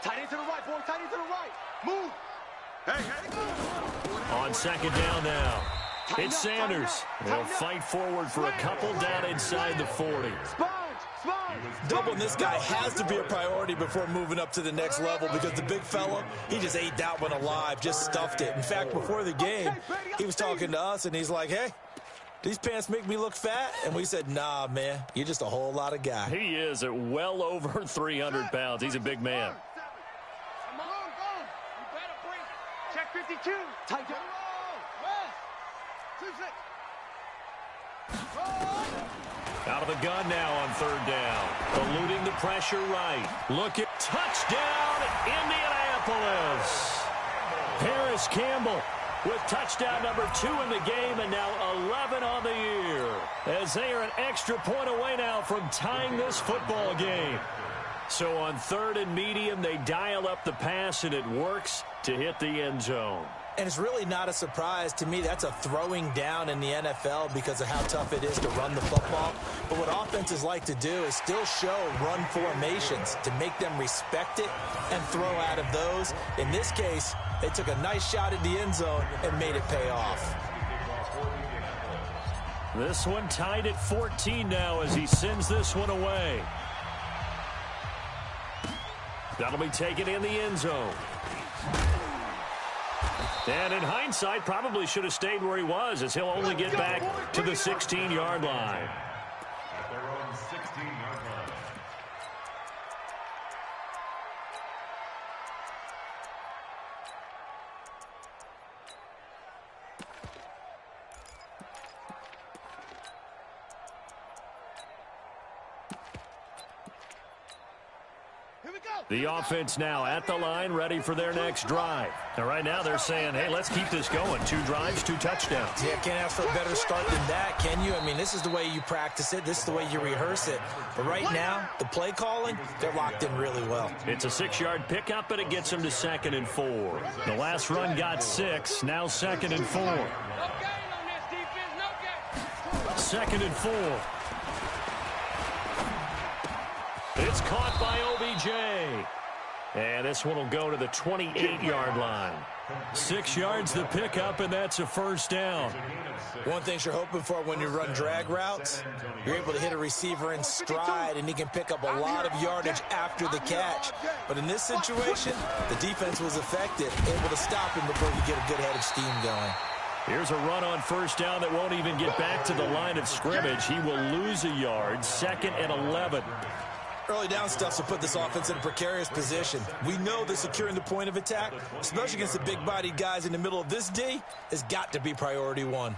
Tight end to the right, boy. Tight end to the right. Move. Hey. On second down now. It's Sanders. They'll fight forward for a couple down inside the 40. Doubling this guy has to be a priority before moving up to the next level because the big fella, he just ate that one alive, just stuffed it. In fact, before the game, he was talking to us, and he's like, hey, these pants make me look fat? And we said, nah, man, you're just a whole lot of guy. He is at well over 300 pounds. He's a big man. Come on, go. You better bring. Check 52. Tight down. Out of the gun now on third down. Eluding the pressure right. Look at touchdown, Indianapolis. Paris Campbell with touchdown number 2 in the game and now 11 on the year. As they are an extra point away now from tying this football game. So on third and medium, they dial up the pass and it works to hit the end zone. And it's really not a surprise to me. That's a throwing down in the NFL because of how tough it is to run the football. But what offenses like to do is still show run formations to make them respect it and throw out of those. In this case, they took a nice shot at the end zone and made it pay off. This one tied at 14 now as he sends this one away. That'll be taken in the end zone. And in hindsight, probably should have stayed where he was as he'll only get back to the 16-yard line. At their own 16-yard line. The offense now at the line, ready for their next drive. Now, right now, they're saying, hey, let's keep this going. 2 drives, 2 touchdowns. Yeah, can't ask for a better start than that, can you? I mean, this is the way you practice it. This is the way you rehearse it. But right now, the play calling, they're locked in really well. It's a 6-yard pickup, and it gets them to 2nd and 4. The last run got 6, now 2nd and 4. 2nd and 4. It's caught by OBJ. And this one will go to the 28-yard line. 6 yards the pickup, and that's a first down. One thing you're hoping for when you run drag routes, you're able to hit a receiver in stride, and he can pick up a lot of yardage after the catch. But in this situation, the defense was effective, able to stop him before you get a good head of steam going. Here's a run on first down that won't even get back to the line of scrimmage. He will lose a yard, 2nd and 11. Early down stuff will put this offense in a precarious position. We know that securing the point of attack, especially against the big-bodied guys in the middle of this D, has got to be priority 1.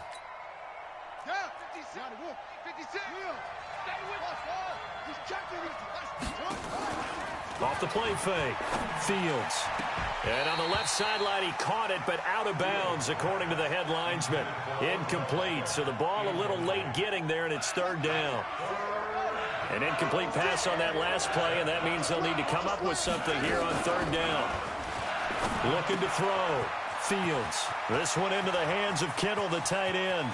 Off the play fake. Fields. And on the left sideline, he caught it, but out of bounds, according to the head linesman. Incomplete, so the ball a little late getting there, and it's 3rd down. An incomplete pass on that last play, and that means they'll need to come up with something here on 3rd down. Looking to throw. Fields. This one into the hands of Kittle, the tight end.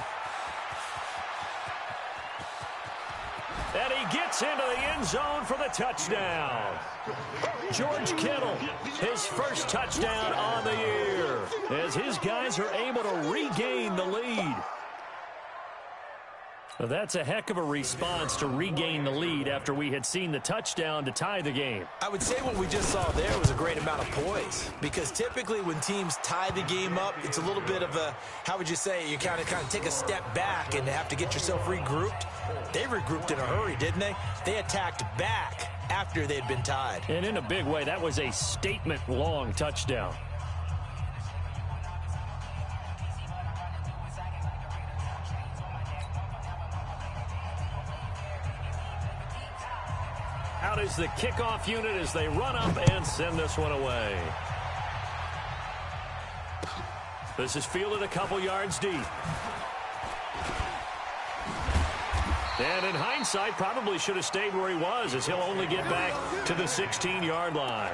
And he gets into the end zone for the touchdown. George Kittle, his first touchdown on the year, as his guys are able to regain the lead. Well, that's a heck of a response to regain the lead after we had seen the touchdown to tie the game. I would say what we just saw there was a great amount of poise, because typically when teams tie the game up, it's a little bit of a, how would you say, you kind of take a step back and have to get yourself regrouped. They regrouped in a hurry, didn't they? They attacked back after they'd been tied. And in a big way, that was a statement-long touchdown. Out is the kickoff unit as they run up and send this one away. This is fielded a couple yards deep. And in hindsight, probably should have stayed where he was, as he'll only get back to the 16-yard line.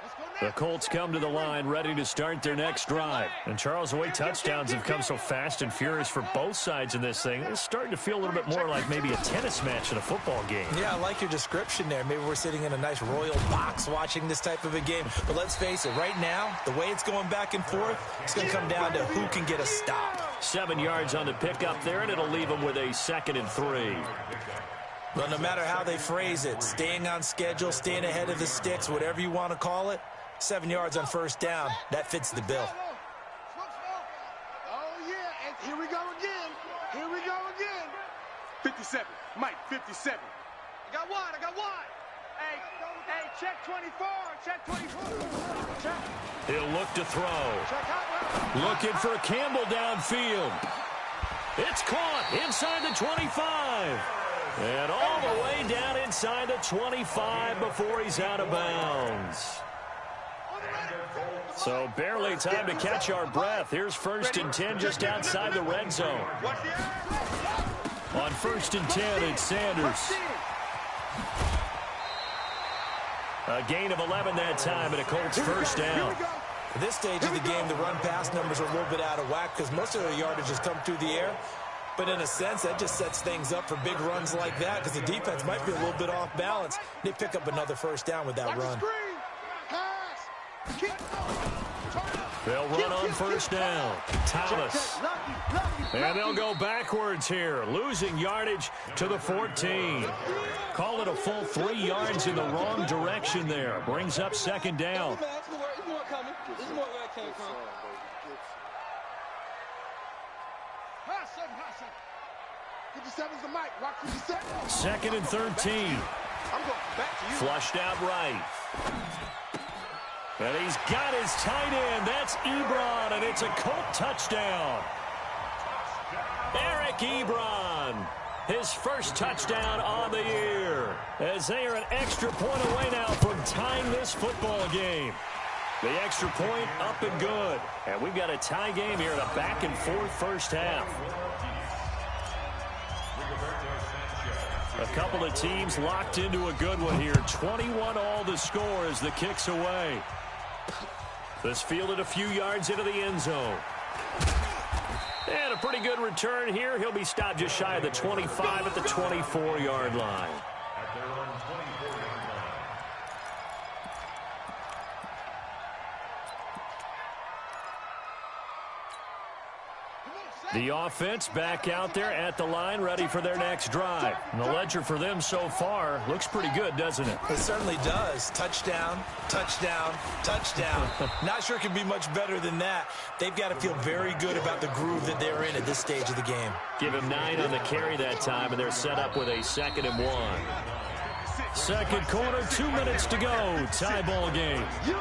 Let's go The Colts come to the line ready to start their next drive. And Charles, the way touchdowns have come so fast and furious for both sides in this thing, it's starting to feel a little bit more like maybe a tennis match in a football game. Yeah, I like your description there. Maybe we're sitting in a nice royal box watching this type of a game. But let's face it, right now, the way it's going back and forth, it's going to come down to who can get a stop. 7 yards on the pickup there, and it'll leave them with a 2nd and 3. Well, no matter how they phrase it, staying on schedule, staying ahead of the sticks, whatever you want to call it, 7 yards on first down, that fits the bill. Oh, yeah, and here we go again. Here we go again. 57. Mike, 57. I got wide. Hey, check 24. Check 24. Check. He'll look to throw. Check out. Looking for Campbell downfield. It's caught inside the 25. And all the way down inside the 25 before he's out of bounds. So barely time to catch our breath. Here's 1st and 10 just outside the red zone. On 1st and 10, it's Sanders. A gain of 11 that time, and a Colts first down. At this stage of the game, the run-pass numbers are a little bit out of whack because most of their yardage has come through the air. But in a sense, that just sets things up for big runs like that because the defense might be a little bit off balance. They pick up another first down with that run. They'll run on first down. Thomas. And they'll go backwards here, losing yardage to the 14. Call it a full 3 yards in the wrong direction there. Brings up 2nd down. Second and 13. Flushed out right. And he's got his tight end. That's Ebron, and it's a Colt touchdown. Eric Ebron, his first touchdown on the year, as they are an extra point away now from tying this football game. The extra point up and good. And we've got a tie game here in a back-and-forth first half. A couple of teams locked into a good one here. 21 all the score as the kick's away. This fielded a few yards into the end zone. And a pretty good return here. He'll be stopped just shy of the 25 at the 24-yard line. The offense back out there at the line, ready for their next drive. And the ledger for them so far looks pretty good, doesn't it? It certainly does. Touchdown, touchdown, touchdown. Not sure it can be much better than that. They've got to feel very good about the groove that they're in at this stage of the game. Give him 9 on the carry that time, and they're set up with a 2nd and 1. Second quarter, 2 minutes to go. Tie ball game. You.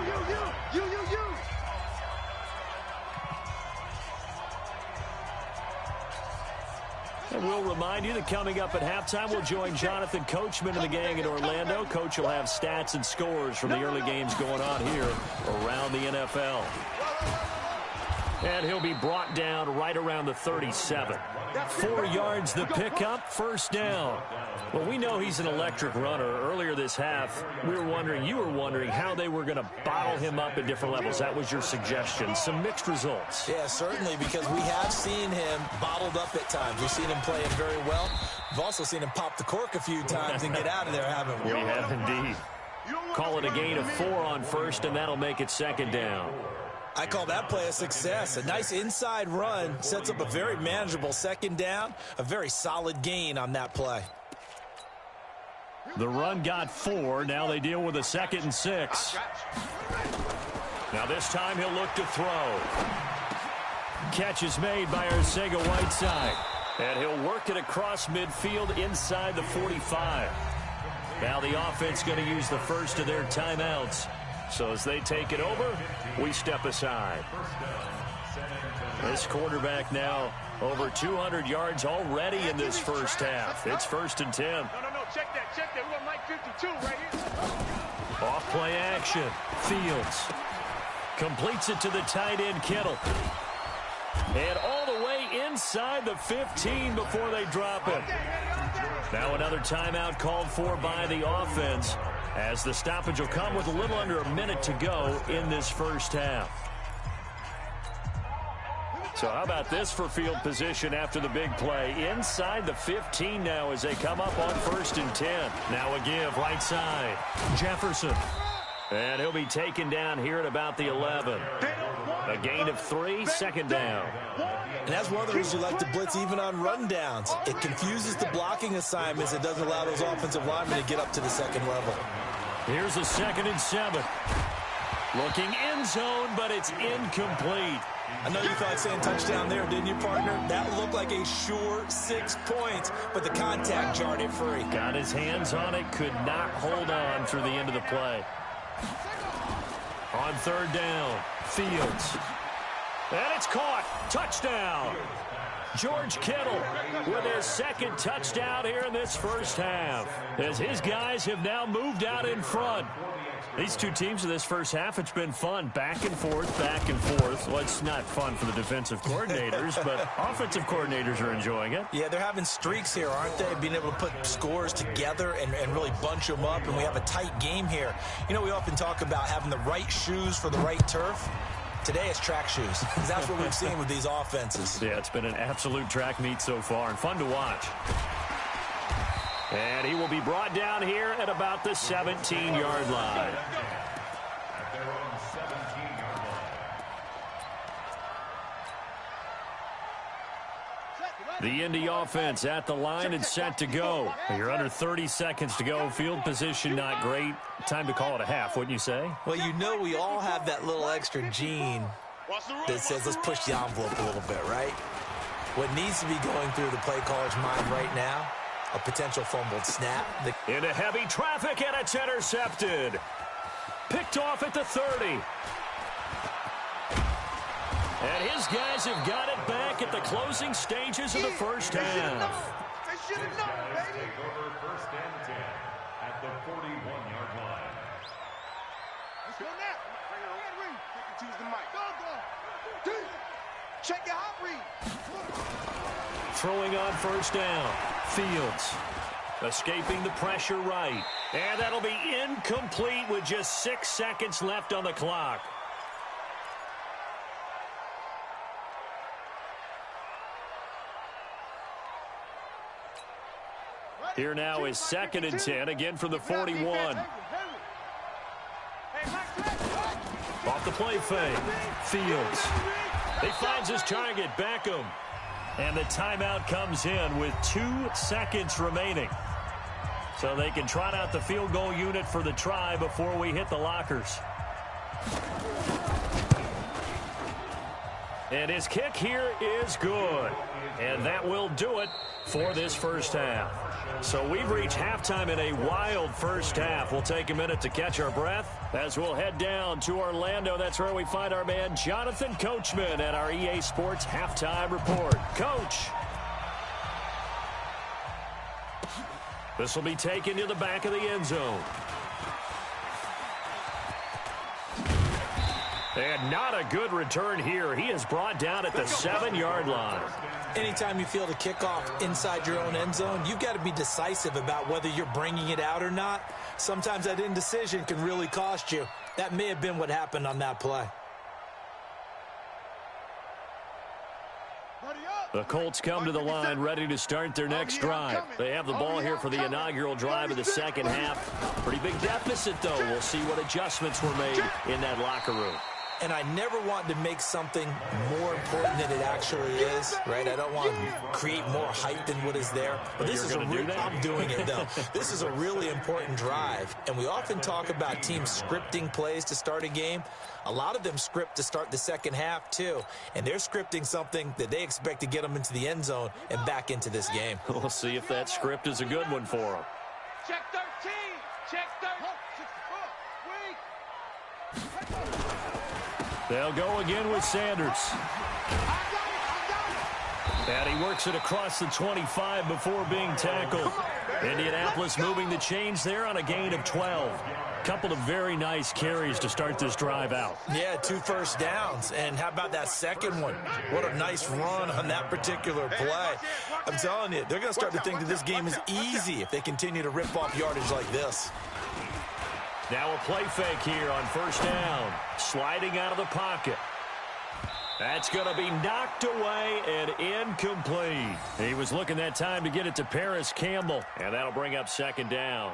And we'll remind you that coming up at halftime, we'll join Jonathan Coachman and the gang in Orlando. Coach will have stats and scores from the early games going on here around the NFL. And he'll be brought down right around the 37. 4 yards the pickup, first down. Well, we know he's an electric runner. Earlier this half, you were wondering how they were going to bottle him up at different levels. That was your suggestion. Some mixed results. Yeah, certainly, because we have seen him bottled up at times. We've seen him playing very well. We've also seen him pop the cork a few times and get out of there, haven't we? We have indeed. Call it a gain of 4 on first, and that'll make it 2nd down. I call that play a success. A nice inside run sets up a very manageable 2nd down, a very solid gain on that play. The run got 4. Now they deal with a 2nd and 6. Now this time he'll look to throw. Catch is made by Arcega-Whiteside. And he'll work it across midfield inside the 45. Now the offense going to use the first of their timeouts. So as they take it over, we step aside. This quarterback now over 200 yards already in this first half. It's 1st and 10. No, check that. We want Mike 52 right here. Off play action. Fields completes it to the tight end, Kittle. And all the way inside the 15 before they drop it. Now another timeout called for by the offense. as the stoppage will come with a little under a minute to go in this first half. So how about this for field position after the big play? Inside the 15 now as they come up on 1st and 10. Now a give right side. Jefferson. And he'll be taken down here at about the 11. A gain of 3, 2nd down. And that's one of the reasons you like to blitz even on rundowns. It confuses the blocking assignments. It doesn't allow those offensive linemen to get up to the second level. Here's a 2nd and 7. Looking end zone, but it's incomplete. I know you thought saying touchdown there, didn't you, partner? That looked like a sure 6 points, but the contact jarred it free. Got his hands on it, could not hold on through the end of the play. On 3rd down, Fields. And it's caught. Touchdown. George Kittle with his 2nd touchdown here in this first half, as his guys have now moved out in front. These two teams in this first half, it's been fun. Back and forth, back and forth. Well, it's not fun for the defensive coordinators, but offensive coordinators are enjoying it. Yeah, they're having streaks here, aren't they? Being able to put scores together and really bunch them up, and we have a tight game here. You know, we often talk about having the right shoes for the right turf. Today it's track shoes, because that's what we've seen with these offenses. Yeah, it's been an absolute track meet so far, and fun to watch. And he will be brought down here at about the 17-yard line. At their own 17-yard line. The Indy offense at the line and set to go. You're under 30 seconds to go. Field position not great. Time to call it a half, wouldn't you say? Well, you know we all have that little extra gene that says let's push the envelope a little bit, right? What needs to be going through the play caller's mind right now, a potential fumbled snap. Into heavy traffic, and it's intercepted. Picked off at the 30. And his guys have got it back at the closing stages of the first half. They should have known, baby. Take over 1st and 10 at the 41-yard line. Let's go now. Read. Choose the mic. Go. Check your hot read. Throwing on 1st down. Fields escaping the pressure right. And that'll be incomplete with just 6 seconds left on the clock. Here now is 2nd and 10, again from the 41. Off the play fake. Fields. He finds his target, Beckham. And the timeout comes in with 2 seconds remaining. So they can trot out the field goal unit for the try before we hit the lockers. And his kick here is good. And that will do it for this first half. So we've reached halftime in a wild first half. We'll take a minute to catch our breath as we'll head down to Orlando. That's where we find our man Jonathan Coachman at our EA Sports Halftime Report. Coach. This will be taken to the back of the end zone. And not a good return here. He is brought down at the 7-yard line. Anytime you feel the kickoff inside your own end zone, you've got to be decisive about whether you're bringing it out or not. Sometimes that indecision can really cost you. That may have been what happened on that play. The Colts come to the line ready to start their next drive. They have the ball here for the inaugural drive of the second half. Pretty big deficit, though. We'll see what adjustments were made in that locker room. And I never want to make something more important than it actually is, right? I don't want to create more hype than what is there. But this is I'm doing it, though. This is a really important drive. And we often talk about teams scripting plays to start a game. A lot of them script to start the second half, too. And they're scripting something that they expect to get them into the end zone and back into this game. We'll see if that script is a good one for them. Check 13. Check 13. They'll go again with Sanders. And he works it across the 25 before being tackled. Indianapolis moving the chains there on a gain of 12. Couple of very nice carries to start this drive out. Yeah, 2 first downs. And how about that second one? What a nice run on that particular play. I'm telling you, they're going to start to think that this game is easy if they continue to rip off yardage like this. Now a play fake here on first down. Sliding out of the pocket. That's going to be knocked away and incomplete. He was looking that time to get it to Paris Campbell, and that'll bring up second down.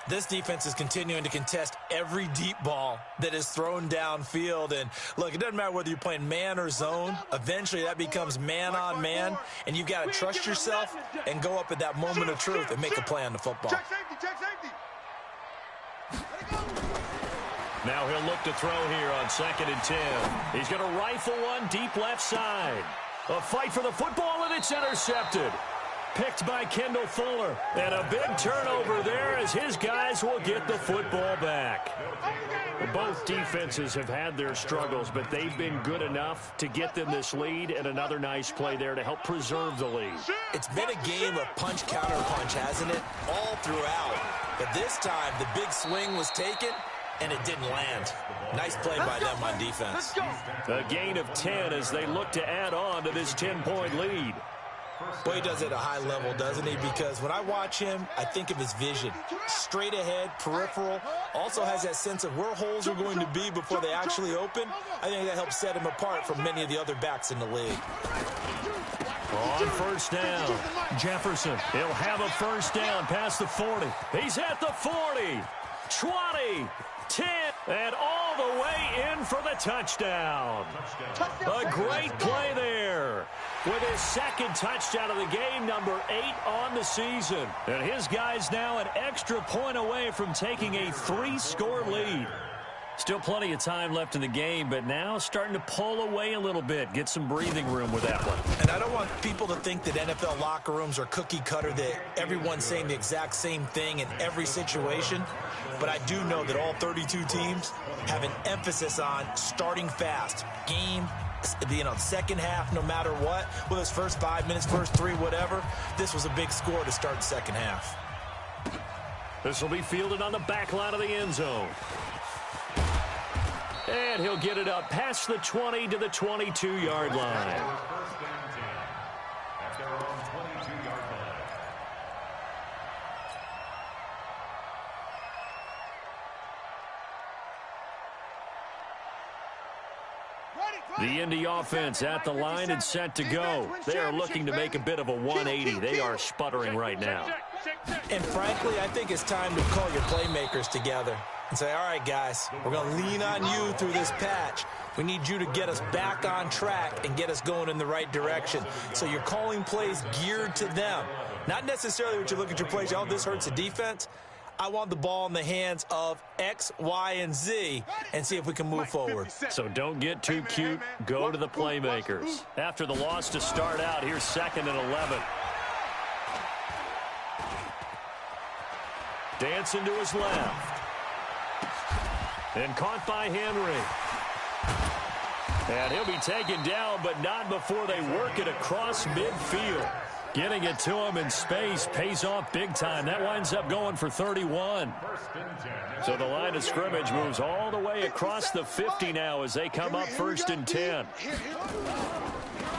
This defense is continuing to contest every deep ball that is thrown downfield. And, look, it doesn't matter whether you're playing man or zone. Eventually that becomes man on man, and you've got to trust yourself and go up at that moment of truth and make a play on the football. Check safety, check safety. Now he'll look to throw here on 2nd and 10. He's going to rifle one deep left side. A fight for the football, and it's intercepted. Picked by Kendall Fuller. And a big turnover there as his guys will get the football back. Both defenses have had their struggles, but they've been good enough to get them this lead, and another nice play there to help preserve the lead. It's been a game of punch-counter-punch, hasn't it? All throughout. But this time, the big swing was taken, and it didn't land. Nice play by them on defense. A gain of 10 as they look to add on to this 10-point lead. Boy, he does it at a high level, doesn't he? Because when I watch him, I think of his vision. Straight ahead, peripheral. Also has that sense of where holes are going to be before they actually open. I think that helps set him apart from many of the other backs in the league. On first down, Jefferson. He'll have a first down past the 40. He's at the 40, 20, 10, and all the way in for the touchdown. A great play there. With his second touchdown of the game, number 8 on the season. And his guys now an extra point away from taking a 3-score lead. Still plenty of time left in the game, but now starting to pull away a little bit. Get some breathing room with that one. And I don't want people to think that NFL locker rooms are cookie cutter, that everyone's saying the exact same thing in every situation. But I do know that all 32 teams have an emphasis on starting fast. Game, second half, no matter what. Whether it's first 5 minutes, first 3, whatever. This was a big score to start the second half. This will be fielded on the back line of the end zone. And he'll get it up past the 20 to the 22-yard line. The Indy offense at the line and set to go. They are looking to make a bit of a 180. They are sputtering right now. And frankly, I think it's time to call your playmakers together and say, all right, guys, we're going to lean on you through this patch. We need you to get us back on track and get us going in the right direction. So you're calling plays geared to them. Not necessarily what you look at your plays, oh, this hurts the defense. I want the ball in the hands of X, Y, and Z and see if we can move forward. So don't get too cute. Go to the playmakers. After the loss to start out, here's 2nd and 11. Dancing to his left. And caught by Henry. And he'll be taken down, but not before they work it across midfield. Getting it to him in space pays off big time. That winds up going for 31. So the line of scrimmage moves all the way across the 50 now as they come up 1st and 10.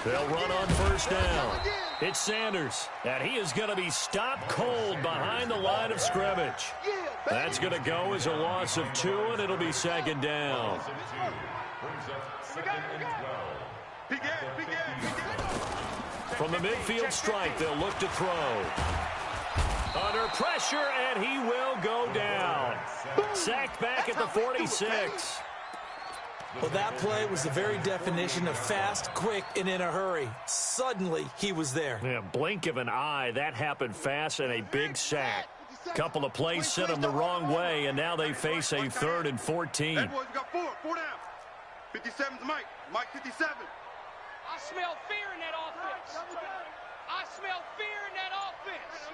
They'll run on first down. It's Sanders, and he is going to be stopped cold behind the line of scrimmage. That's going to go as a loss of 2, and it'll be 2nd down. From the midfield stripe, they'll look to throw. Under pressure, and he will go down. Sacked back at the 46. Well, that play was the very definition of fast, quick, and in a hurry. Suddenly, he was there. Yeah, blink of an eye. That happened fast and a big sack. Couple of plays sent them the wrong way, and now they face a 3rd and 14. Hey, boys, we got 4 down. 57's Mike. Mike 57. I smell fear in that offense. I smell fear in that offense.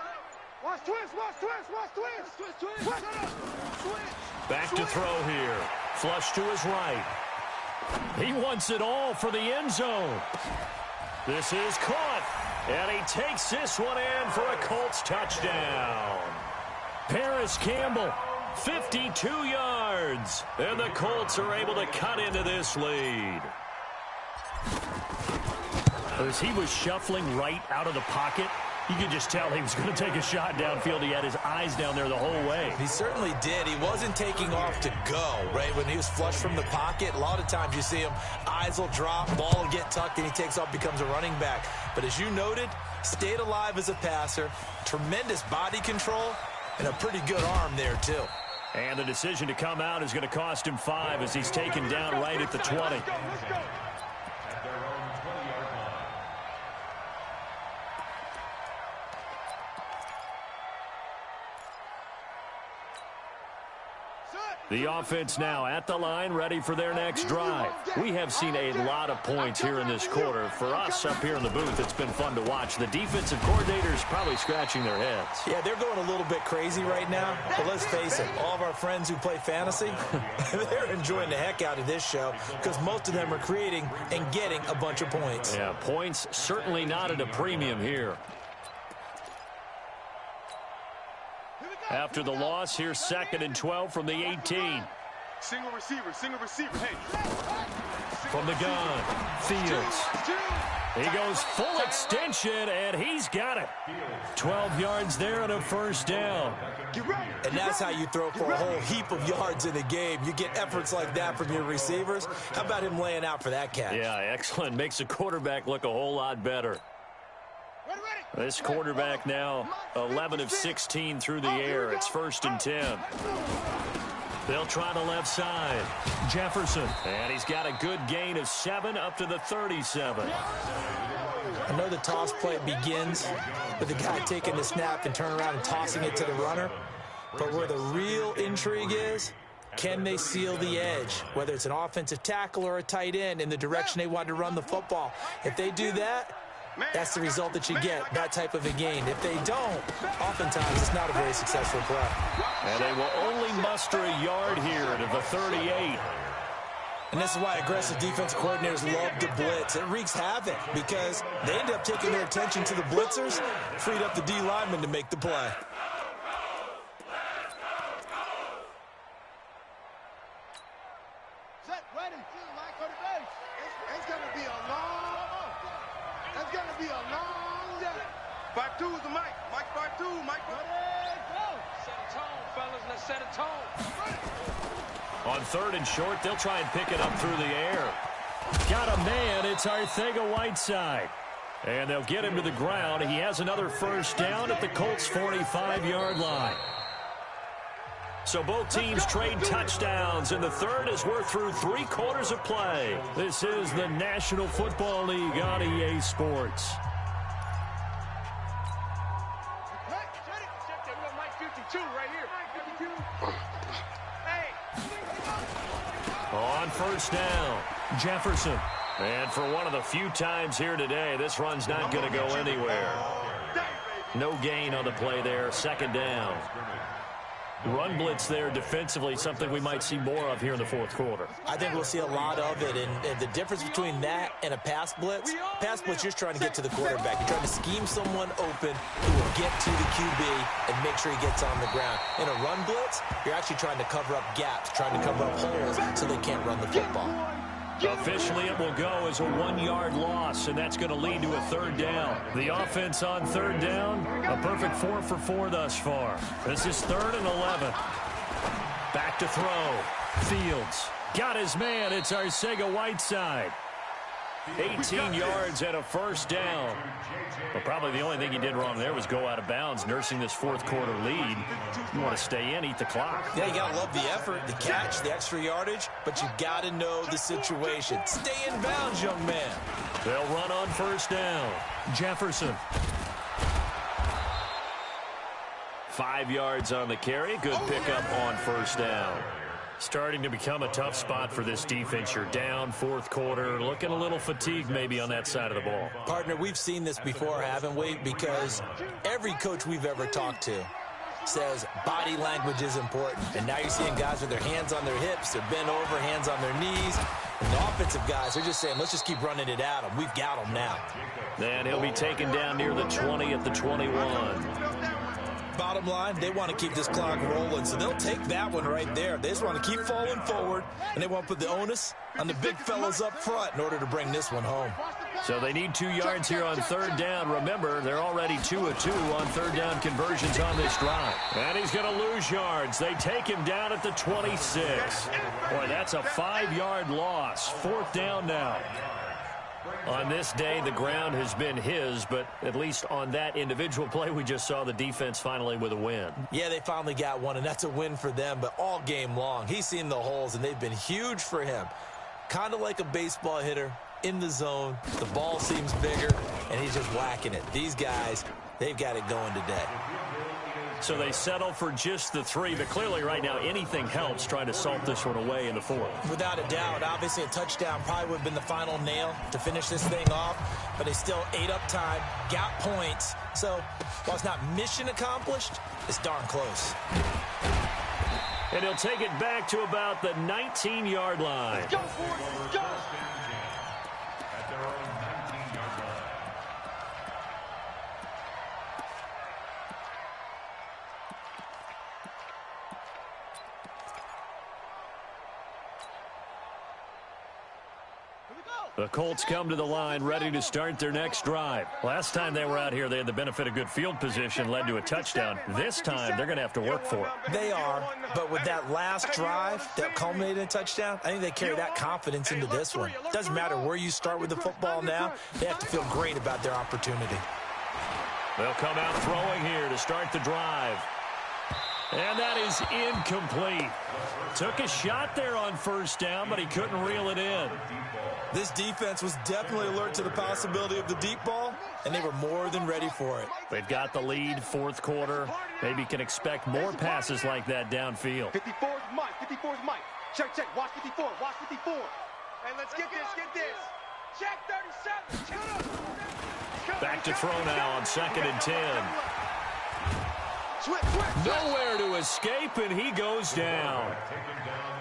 Watch twist, watch twist, watch twist. Twist. Back to throw here. Flush to his right. He wants it all for the end zone. This is caught. And he takes this one in for a Colts touchdown. Paris Campbell, 52 yards. And the Colts are able to cut into this lead. As he was shuffling right out of the pocket, You could just tell he was going to take a shot downfield. He had his eyes down there the whole way. He certainly did. He wasn't taking off to go, right? When he was flush from the pocket, a lot of times you see him, eyes will drop, ball will get tucked, and he takes off, becomes a running back. But as you noted, stayed alive as a passer, tremendous body control, and a pretty good arm there, too. And the decision to come out is going to cost him 5 as he's taken down right at the 20. At their own 20-yard line. The offense now at the line, ready for their next drive. We have seen a lot of points here in this quarter. For us up here in the booth, it's been fun to watch. The defensive coordinators probably scratching their heads. Yeah, they're going a little bit crazy right now. But let's face it, all of our friends who play fantasy, they're enjoying the heck out of this show because most of them are creating and getting a bunch of points. Yeah, points certainly not at a premium here. After the loss, here's 2nd and 12 from the 18. Single receiver, hey. From the gun, Fields. He goes full extension, and he's got it. 12 yards there and a first down. And that's how you throw for a whole heap of yards in a game. You get efforts like that from your receivers. How about him laying out for that catch? Yeah, excellent. Makes the quarterback look a whole lot better. This quarterback now 11 of 16 through the air. It's 1st and 10. They'll try the left side. Jefferson. And he's got a good gain of 7 up to the 37. I know the toss play begins with the guy taking the snap and turning around and tossing it to the runner. But where the real intrigue is, can they seal the edge, whether it's an offensive tackle or a tight end, in the direction they want to run the football? If they do that, that's the result that you get, that type of a gain. If they don't, oftentimes it's not a very successful play. And they will only muster a yard here to the 38. And this is why aggressive defense coordinators love to blitz. It wreaks havoc because they end up taking their attention to the blitzers, freed up the D lineman to make the play. Set, ready, like on the base. It's going to be a long, it's going to be a long day. 5-2 is the mic. Mike 5-2, Mike 5-2. Set a tone, fellas. Let's set a tone. On 3rd and short, they'll try and pick it up through the air. Got a man. It's Arcega-Whiteside. And they'll get him to the ground. He has another first down at the Colts' 45-yard line. So both teams trade touchdowns in the 3rd as we're through 3 quarters of play. This is the National Football League on EA Sports. On 1st down, Jefferson. And for one of the few times here today, this run's not going to go anywhere. No gain on the play there, 2nd down. Run blitz there defensively, something we might see more of here in the 4th quarter. I think we'll see a lot of it, and the difference between that and a pass blitz, you're just trying to get to the quarterback. You're trying to scheme someone open who will get to the QB and make sure he gets on the ground. In a run blitz, you're actually trying to cover up gaps, trying to cover up holes so they can't run the football. Officially, it will go as a 1-yard loss, and that's going to lead to a 3rd down. The offense on 3rd down, a perfect 4 for 4 thus far. This is 3rd and 11. Back to throw. Fields got his man. It's Arcega-Whiteside. 18 yards and a first down. But probably the only thing he did wrong there was go out of bounds, nursing this 4th quarter lead. You want to stay in, eat the clock. Yeah, you got to love the effort, the catch, the extra yardage, but you got to know the situation. Stay in bounds, young man. They'll run on 1st down. Jefferson. 5 yards on the carry. Good pickup on 1st down. Starting to become a tough spot for this defense. You're down 4th quarter, looking a little fatigued maybe on that side of the ball. Partner, we've seen this before, haven't we? Because every coach we've ever talked to says body language is important. And now you're seeing guys with their hands on their hips, they're bent over, hands on their knees. And the offensive guys, they're just saying, let's just keep running it at them. We've got them now. Then he'll be taken down near the 20 at the 21. Bottom line, they want to keep this clock rolling, so they'll take that one right there. They just want to keep falling forward, and they want to put the onus on the big fellas up front in order to bring this one home. So they need 2 yards here on third down. Remember, they're already 2 of 2 on third down conversions on this drive. And he's going to lose yards. They take him down at the 26. Boy, that's a 5-yard loss. Fourth down now. On this day, the ground has been his, but at least on that individual play, we just saw the defense finally with a win. Yeah, they finally got one, and that's a win for them, but all game long, he's seen the holes, and they've been huge for him. Kind of like a baseball hitter in the zone. The ball seems bigger, and he's just whacking it. These guys, they've got it going today. So they settle for just the 3, but clearly right now anything helps trying to salt this one away in the 4th. Without a doubt, obviously a touchdown probably would have been the final nail to finish this thing off, but they still ate up time, got points. So while it's not mission accomplished, it's darn close. And he'll take it back to about the 19-yard line. Go for it. Go. At their own 19-yard line. The Colts come to the line ready to start their next drive. Last time they were out here, they had the benefit of good field position, led to a touchdown. This time, they're going to have to work for it. They are, but with that last drive that culminated in a touchdown, I think they carry that confidence into this one. Doesn't matter where you start with the football now, they have to feel great about their opportunity. They'll come out throwing here to start the drive. And that is incomplete. Took a shot there on first down, but he couldn't reel it in. This defense was definitely alert to the possibility of the deep ball, and they were more than ready for it. They've got the lead, fourth quarter. Maybe can expect more passes like that downfield. 54 is Mike. 54 is Mike. Check, check. Watch 54. Watch 54. Hey, let's get this. Get this. Check 37. Back to throw now on 2nd and 10. Switch. Nowhere to escape, and he goes down.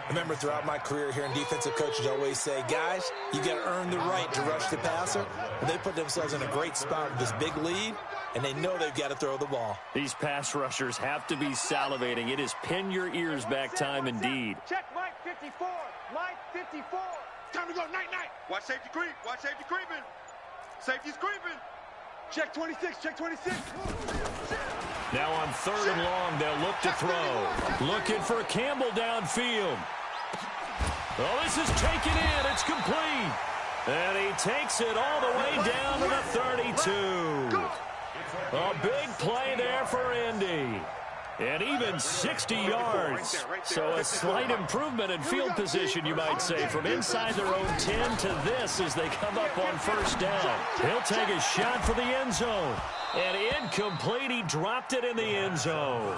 Remember, throughout my career here in defensive coaches, I always say, guys, you got to earn the right to rush the passer. But they put themselves in a great spot with this big lead, and they know they've got to throw the ball. These pass rushers have to be salivating. It is pin your ears back time indeed. Check Mike 54. Mike 54. Time to go. Night. Watch safety creep. Watch safety creeping. Safety's creeping. Check 26. Check 26. Now on 3rd and long, they'll look to throw. Looking for Campbell downfield. Oh, this is taken in. It's complete. And he takes it all the way down to the 32. A big play there for Indy. And even 60 yards. So a slight improvement in field position, you might say, from inside their own 10 to this as they come up on first down. He'll take a shot for the end zone. And incomplete. He dropped it in the end zone.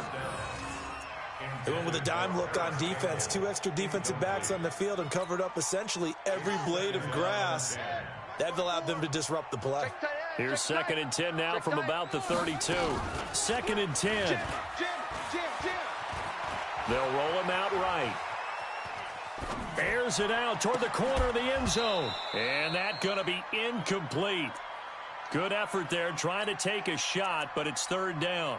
They went with a dime look on defense. 2 extra defensive backs on the field and covered up essentially every blade of grass. That allowed them to disrupt the play. Here's 2nd and 10 now from about the 32. 2nd and 10. They'll roll him out right. Airs it out toward the corner of the end zone. And that's going to be incomplete. Good effort there, trying to take a shot, but it's 3rd down.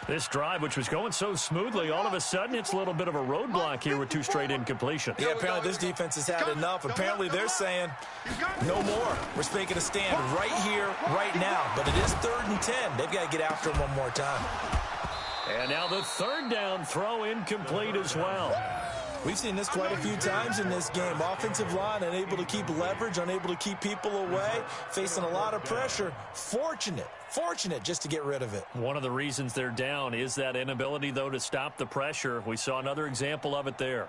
This drive, which was going so smoothly, all of a sudden it's a little bit of a roadblock here with 2 straight incompletions. Yeah, apparently this defense has had enough. Apparently they're saying, no more. We're making a stand right here, right now. But it is 3rd and 10. They've got to get after him one more time. And now the 3rd down throw incomplete as well. We've seen this quite a few times in this game. Offensive line unable to keep leverage, unable to keep people away, facing a lot of pressure. Fortunate just to get rid of it. One of the reasons they're down is that inability, though, to stop the pressure. We saw another example of it there.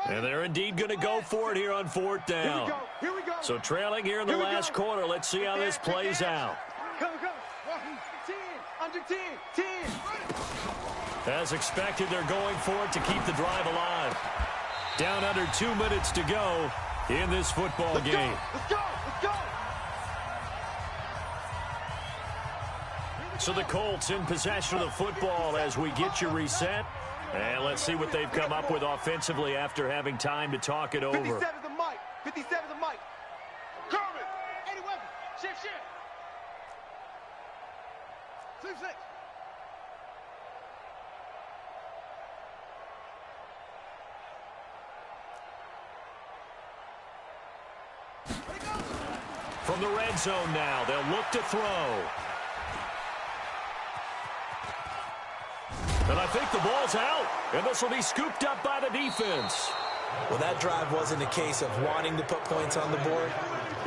And they're indeed going to go for it here on 4th down. Here we go. So trailing here in the last quarter. Let's see how this plays out. Go. 10. Under 10. 10. As expected, they're going for it to keep the drive alive. Down under 2 minutes to go in this football game. Let's go. So the Colts in possession of the football as we get you reset. And let's see what they've come up with offensively after having time to talk it over. 57's the Mike. 57's the Mike. Kermit. 81. Shift. 2-6. From the red zone now, they'll look to throw. And I think the ball's out, and this will be scooped up by the defense. Well, that drive wasn't a case of wanting to put points on the board.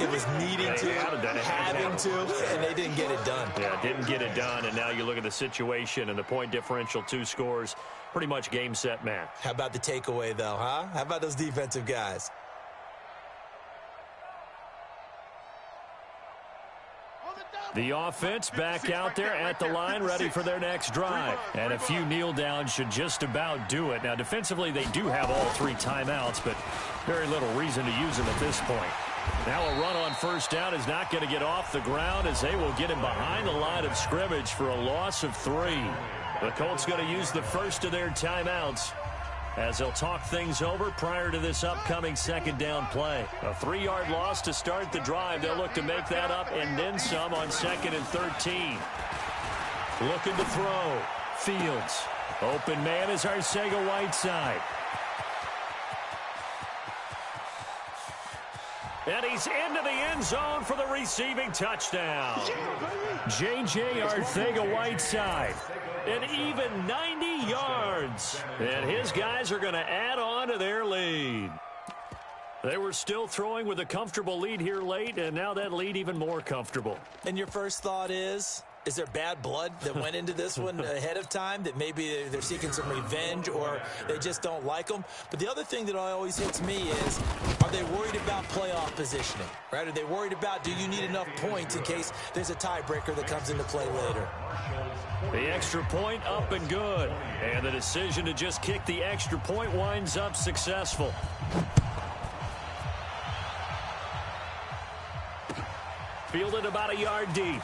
It was needing to, having to, and they didn't get it done. Yeah, didn't get it done, and now you look at the situation and the point differential, 2 scores, pretty much game, set, match. How about the takeaway, though, huh? How about those defensive guys? The offense back out there at the line, ready for their next drive. And a few kneel downs should just about do it. Now, defensively, they do have all 3 timeouts, but very little reason to use them at this point. Now a run on first down is not going to get off the ground as they will get him behind the line of scrimmage for a loss of 3. The Colts going to use the first of their timeouts as they'll talk things over prior to this upcoming second down play. A 3-yard loss to start the drive. They'll look to make that up and then some on 2nd and 13. Looking to throw. Fields. Open man is Arcega-Whiteside. And he's into the end zone for the receiving touchdown. J.J. Arcega-Whiteside. An even 90 yards. And his guys are going to add on to their lead. They were still throwing with a comfortable lead here late, and now that lead even more comfortable. And your first thought is there bad blood that went into this one ahead of time, that maybe they're seeking some revenge or they just don't like them? But the other thing that always hits me is, are they worried about playoff positioning? Right? Are they worried about, do you need enough points in case there's a tiebreaker that comes into play later? The extra point up and good. And the decision to just kick the extra point winds up successful. Fielded about a yard deep.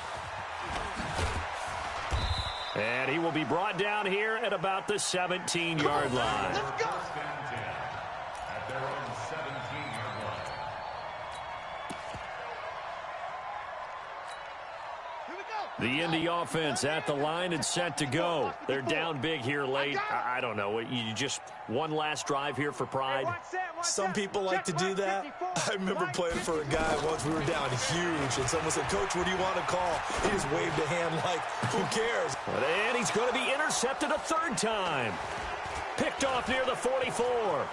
And he will be brought down here at about the 17-yard line. Let's go. At their own 17-yard line. Here we go. The Indy offense at the line and set to go. They're down big here late. I don't know. You just one last drive here for pride. Some people like to do that. I remember playing for a guy once. We were down huge, and someone said, "Coach, what do you want to call?" He just waved a hand like, who cares? And he's going to be intercepted a 3rd time. Picked off near the 44.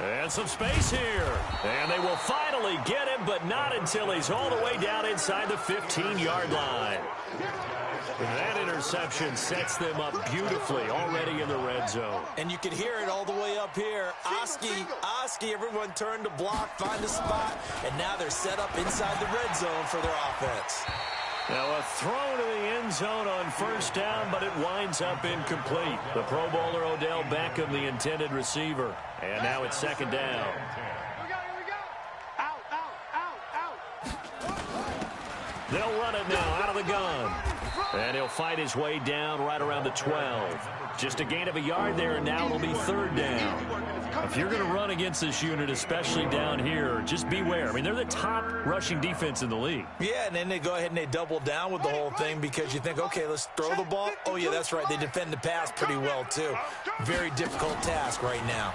And some space here. And they will finally get him, but not until he's all the way down inside the 15-yard line. That interception sets them up beautifully already in the red zone. And you can hear it all the way up here. Oski, everyone turned to block, find a spot, and now they're set up inside the red zone for their offense. Now a throw to the end zone on first down, but it winds up incomplete. The Pro Bowler Odell Beckham, the intended receiver. And now it's 2nd down. Here we go. Out. They'll run it now out of the gun. And he'll fight his way down right around the 12. Just a gain of a yard there, and now it'll be 3rd down. If you're going to run against this unit, especially down here, just beware. I mean, they're the top rushing defense in the league. Yeah, and then they go ahead and they double down with the whole thing because you think, okay, let's throw the ball. Oh, yeah, that's right. They defend the pass pretty well, too. Very difficult task right now.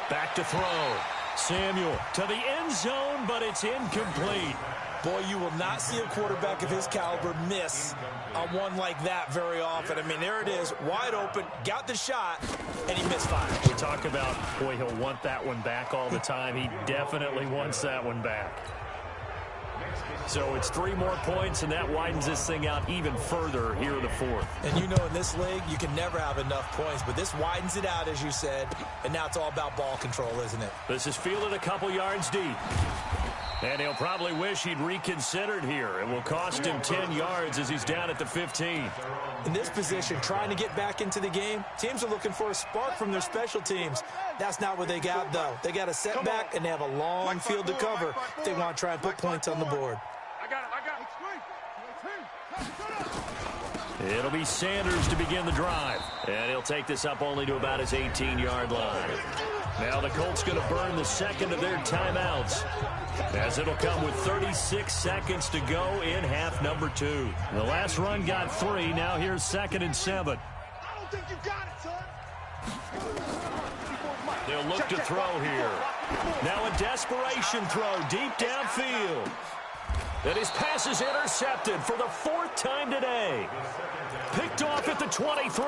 Back to throw. Samuel to the end zone, but it's incomplete. Boy, you will not see a quarterback of his caliber miss on one like that very often. I mean, there it is, wide open, got the shot, and he misfired. We talk about, boy, he'll want that one back all the time. He definitely wants that one back. So it's 3 more points, and that widens this thing out even further here in the 4th. And you know, in this league, you can never have enough points, but this widens it out, as you said, and now it's all about ball control, isn't it? This is fielded a couple yards deep. And he'll probably wish he'd reconsidered here. It will cost him 10 yards as he's down at the 15. In this position, trying to get back into the game, teams are looking for a spark from their special teams. That's not what they got, though. They got a setback, and they have a long field to cover if they want to try and put points on the board. I got it. It'll be Sanders to begin the drive. And he'll take this up only to about his 18-yard line. Now the Colts going to burn the 2nd of their timeouts. As it'll come with 36 seconds to go in half number 2. The last run got 3. Now here's 2nd and 7. I don't think you got it, son. They'll look to throw here. Now a desperation throw deep downfield. And his pass is intercepted for the 4th time today. Picked off at the 23.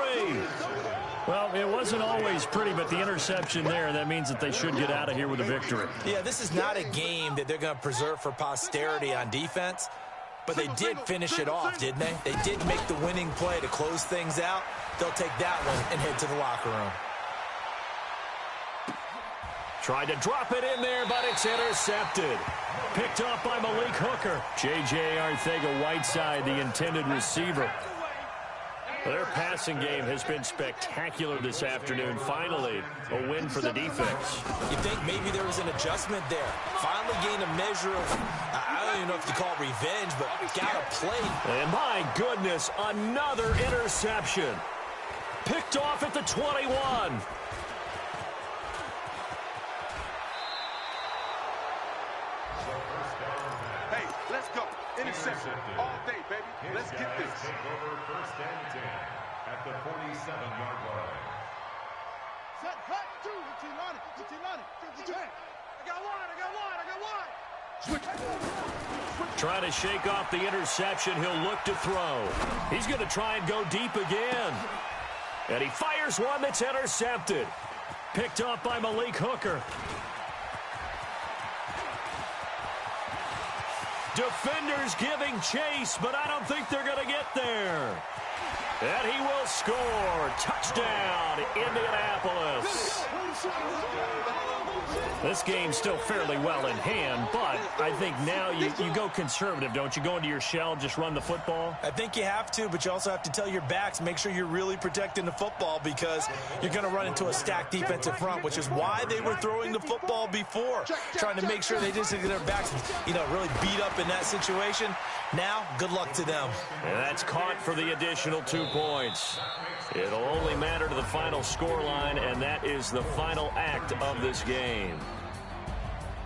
Well, it wasn't always pretty, but the interception there, that means that they should get out of here with a victory. Yeah, this is not a game that they're going to preserve for posterity on defense, but they did finish it off, didn't they? They did make the winning play to close things out. They'll take that one and head to the locker room. Tried to drop it in there, but it's intercepted. Picked off by Malik Hooker. J.J. Arcega-Whiteside, the intended receiver. Their passing game has been spectacular this afternoon. Finally, a win for the defense. You think maybe there was an adjustment there. Finally gained a measure of, I don't even know if you call it revenge, but got a play. And my goodness, another interception. Picked off at the 21. Hey, let's go. Interception all day, baby. Let's get this. Take over 1st and 10 at the 47-yard line. Set, cut, 2, 18 I got one. Switch. Trying to shake off the interception. He'll look to throw. He's going to try and go deep again. And he fires one that's intercepted. Picked off by Malik Hooker. Defenders giving chase, but I don't think they're going to get there. And he will score. Touchdown, Indianapolis. This game's still fairly well in hand, but I think now you go conservative, don't you? Go into your shell, just run the football? I think you have to, but you also have to tell your backs, make sure you're really protecting the football because you're going to run into a stacked defensive front, which is why they were throwing the football before, trying to make sure they just get their backs, really beat up in that situation. Now, good luck to them. And that's caught for the additional 2 points. It'll only matter to the final scoreline, and that is the final act of this game.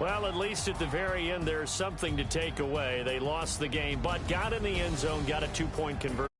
Well, at least at the very end, there's something to take away. They lost the game, but got in the end zone, got a 2-point conversion.